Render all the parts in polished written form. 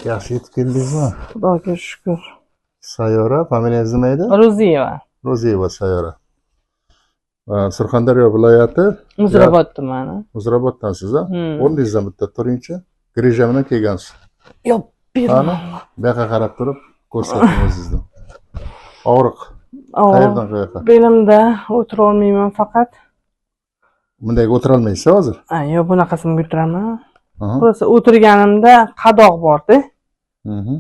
Yaxshi yetib keldingizmi? Xudoga shukur. Sayyora, familiyangiz nima edi? Ro'ziyeva. Ro'ziyeva Sayyora. Surxondaryo viloyati Muzrabot tumani. Muzrabotdansiz a? Hmm. O'rningizdan bitta turingchi. Grija bilan kelgansiz. Yo'q, Qani, berma. bu yoqqa qarab turib ko'rsating o'zingizni. Og'riq qayerdan qayoqqa? Belimda o'tira olmayman faqat. Bundayga o'tira olmaysiz hozir? Yo'q, bunaqasini o'tiraman. Aha. Rosa o'tirganimda qadoq bordi. Mhm.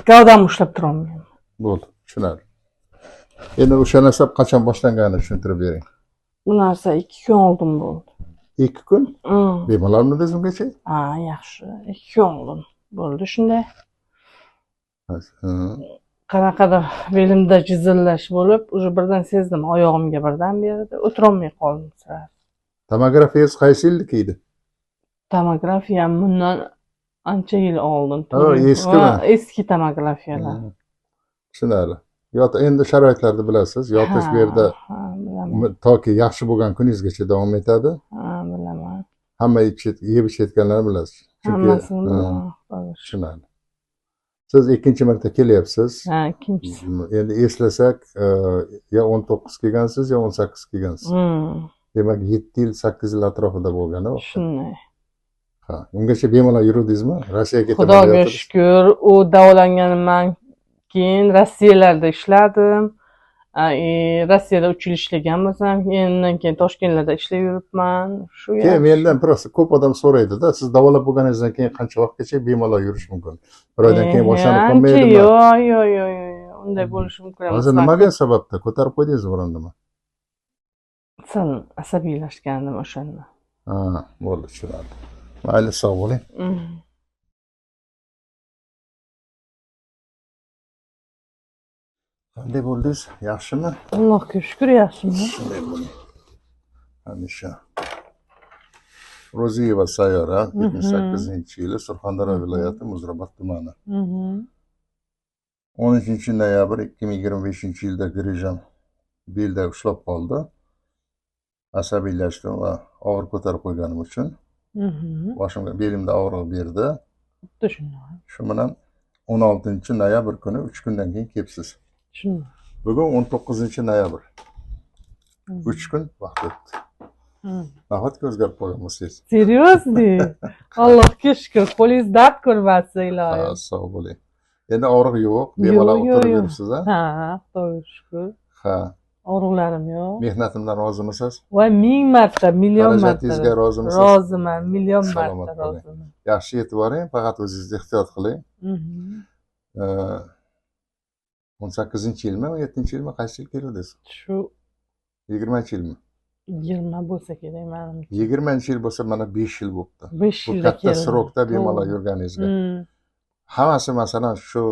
Gavdamni ushlab tura olmayman. Bo'ldi, tushunarli. Endi o'sha narsa qachon boshlanganini tushuntirib bering. Bu narsa 2 kun oldin bo'ldi. 2 kun? Bemalolmidingiz ungacha? Yaxshi. 2 kun oldin bo'ldi shunday. Qanaqadir belimda jizillash bo'lib, уже birdan sezdim, oyog'imga birdan berdi. O'tira olmay qoldim sira. Tomografiyangiz qaysi yilniki edi? Tomografiyam bundan ancha yil oldin. Eskimi? Eski tomografiyalar. Tushunarli. Endi sharoitlarni bilasiz. Yotish bu yerda toki yaxshi bo'lgan kuningizgacha davom etadi. Bilaman. Hamma yeb ichayotganlarni bilasiz. Hammasini bilaman. Tushunarli. Siz ikkinchi marta kelyapsiz. Ikkinchisi. Endi eslasak, ya 19 kelgansiz, ya 18 kelgansiz. Demak, 7 yil, 8 yil atrofida bo'lgan u. Shunday. Ungacha bemalol yurdingizmi? Rossiyaga ketib Xudoga shukur, u davolanganimdan keyin Rossiyalarda ishladim. Rossiyada 3 yil ishlagan bo'lsam, undan keyin Toshkentlarda ishlab yuribman. Shu keyin mendan prosta ko'p odam so'raydi-da, siz davolab bo'lganingizdan keyin qancha vaqtgacha bemalol yurish mumkin? Bir oydan keyin boshlanib qolmaydimi? Yo'q. Unday bo'lishi mumkin emas. Hozir nimaga sababda ko'tarib qo'ydingizmi birontami? Sal asabiylashgandim o'shanda. Bo'ldi, tushunarli. Mayli, sog' bo'ling. Qanday bo'ldingiz? Yaxshimi? Allohga shukur, yaxshiman. Shunday bo'ling. Hamisha. Ro'ziyeva Sayyora, 78-yili, Surxondaryo viloyati Muzrabot tumani. 13-noyabr 2025-yilda grijam belda ushlab qoldi. Asabiylashdim va og'ir ko'tarib qo'yganim uchun. Boshimga, belimda og'riq berdi. Shu bilan 16-noyabr kuni 3 kundan keyin kelibsiz. Bugun 19-noyabr. 3 kun vaqt o'tdi. Nahotki o'zgarib qolgan bo'lsangiz? Seriously? Allohga shukur, qo'lingiz dard ko'rmasin, ilohim. Sog' bo'ling. Endi og'riq yo'q, bemalol o'tirib yuribsiz a? Xudoga shukur. Og'riqlarim yo'q. Mehnatimdan rozimisiz? Voy, 1000 marta, million marta. Xarajatingizga rozimisiz? Roziman, million marta roziman. Yaxshi yetib boring, faqat o'zingizni ehtiyot qiling. 18-yilmi, 17-yilmi, qaysi yil keldingiz? Shu 20-yilmi? 20 bo'lsa kerak menimcha. 20-yil bo'lsa, mana 5 yil bo'libdi. 5 yil bu katta srokda bemalol yurganingizga. Hammasi masalan shu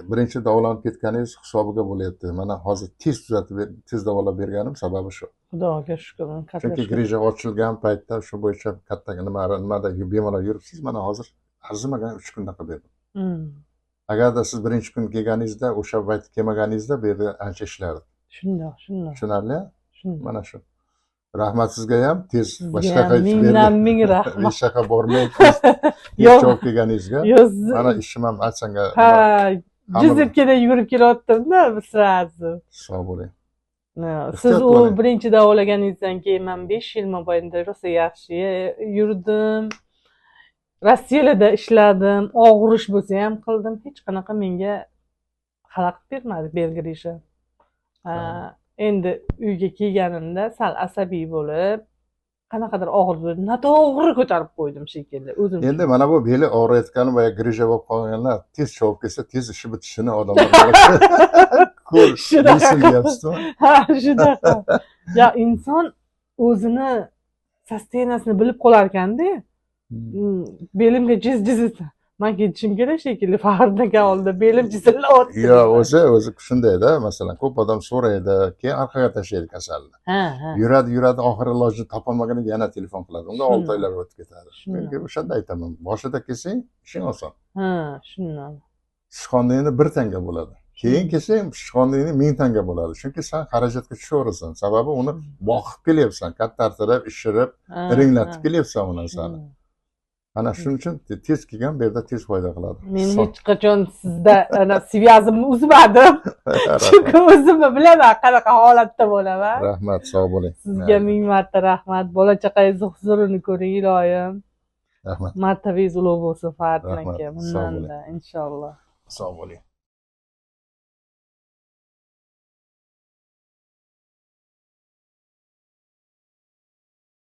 birinchi davolanib ketganingiz hisobiga bo'lyapti. Mana hozir tez davolab berganim sababi shu. Xudoga shukur. Chunki grija ochilgan paytda shu bo'yicha katta nimada bemalol yuribsiz. Mana hozir arzimagan 3 kunda qilib berdim. Agarda siz birinchi kun kelganingizda, o'sha payt kelmaganingizda bu yerda ancha ishlardi. Shundoq. Tushunarli? Mana shu. Rahmat sizga ham, tez boshqa qaytib berdim. Ming rahmat. Hech yoqqa bormay tez javob kelganingizga. Mana ishim ham achanga. Jizirkada yugurib kelayotdim-da, sirazi. Sog' bo'ling. Siz u birinchi davolaganingizdan keyin men 5 yil mobaynida rosa yaxshi yurdim. Rossiyada ishladim, og'rish bo'lsa ham qildim, hech qanaqa menga xalaqit bermadi belgirisha. Endi uyga kelganimda sal asabiy bo'lib, qanaqadir og'ir, noto'g'ri ko'tarib qo'ydim shekilli o'zim. Endi mana bu beli og'riyotgani va grija bo'lib qolganlar tez javob kelsa, tez ishi bitishini odamlar ko'rishsin. Shunaqa. Ya inson o'zini sosteniyasini bilib qolar ekanda. Belimga jiz men ketishim kerak shekilli, Faxriddin aka oldida belim jisillayapti. Yo'q, o'zi shundayda, masalan, ko'p odam so'raydi, keyin orqaga tashlaydi kasalni. Yuradi, oxiri ilojini topolmaganiga yana telefon qiladi. Unga 6 oylar o'tib ketadi. Men o'shanda aytaman, boshida kelsang, ishing oson. Shundan. Sichqonlikni 1 tanga bo'ladi. Keyin kelsang, sichqonlikni 1000 tanga bo'ladi. Chunki sen xarajatga tushaverasan. Sababi uni boqib kelyapsan, katta artalab, ishirib, iringlatib kelyapsan u narsani. ana shuning uchun tez kelgan bu yerda tez foyda qiladi. Men hech qachon sizda ana svязimni uzmadim. Chunki o'zimni bilaman qanaqa holatda bo'laman. Rahmat, sog' bo'ling. Sizga ming marta rahmat. Bola chaqangizni huzurini ko'ring iloyim. Rahmat. Martabingiz ulug' bo'lsin Farid aka. Rahmat, sog' Bundan bo'ling. da inshaalloh. Sog' bo'ling.